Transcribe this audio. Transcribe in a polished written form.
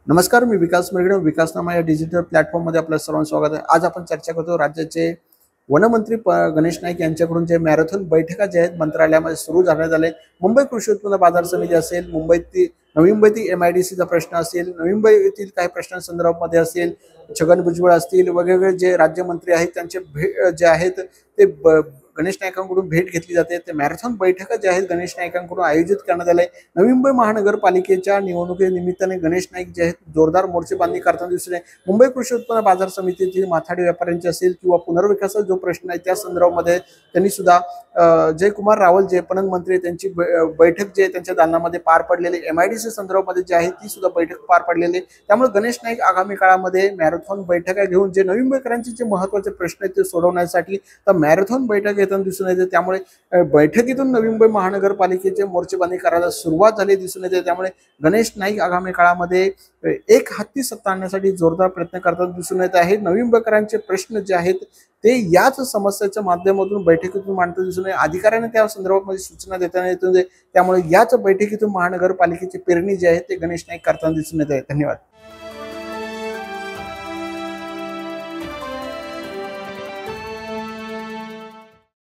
नमस्कार, मी विकास मिरगडे. विकासनामा या डिजिटल प्लॅटफॉर्ममध्ये आपलं सर्वांचं स्वागत आहे. आज आपण चर्चा करतो राज्याचे वनमंत्री गणेश नाईक यांच्याकडून जे मॅरेथॉन बैठका जे आहेत मंत्रालयामध्ये सुरू झाल्यात आले. मुंबई कृषी उत्पन्न बाजार समिती असेल, नवी मुंबईतील MIDCचा प्रश्न असेल, नवी मुंबई येथील काही प्रश्नांसंदर्भामध्ये असेल, छगन भुजबळ असतील, वेगवेगळे जे राज्यमंत्री आहेत त्यांचे जे आहेत ते गणेश नाईकांकडून भेट घेतली जाते. ते मॅरेथॉन बैठका जे आहेत गणेश नाईकांकडून आयोजित करण्यात आले. नवी मुंबई महानगरपालिकेच्या निवडणुकीनिमित्ताने गणेश नाईक जे आहेत जोरदार मोर्चेबांधणी करताना दिसले. मुंबई कृषी उत्पन्न बाजार समितीतील माथाडी व्यापाऱ्यांचे असेल किंवा पुनर्विकासाचा जो प्रश्न आहे त्या संदर्भामध्ये त्यांनी सुद्धा जयकुमार रावल जे पणन मंत्री त्यांची बैठक जे त्यांच्या दालनामध्ये पार पडलेली MIDC संदर्भामध्ये जे आहे ती सुद्धा बैठक पार पडलेली. त्यामुळे गणेश नाईक आगामी काळामध्ये मॅरेथॉन बैठका घेऊन जे नवी मुंबईकरांचे जे महत्त्वाचे प्रश्न आहेत ते सोडवण्यासाठी तर मॅरेथॉन बैठक येताना दिसून येते. त्यामुळे बैठकीतून नवी मुंबई महानगरपालिकेचे मोर्चेबांधणी करायला सुरुवात झाली दिसून येते. त्यामुळे गणेश नाईक आगामी काळामध्ये एक हाती सत्ता आणण्यासाठी जोरदार प्रयत्न करताना दिसून येत आहे. नवी मुंबईकरांचे प्रश्न जे आहेत ते याच समस्याच्या माध्यमातून बैठकीतून मांडताना दिसून येते. अधिकाऱ्यांना त्या संदर्भामध्ये सूचना देताना येतो. त्यामुळे याच बैठकीतून महानगरपालिकेची पेरणी जी आहे ते गणेश नाईक करताना दिसून येत आहे. धन्यवाद.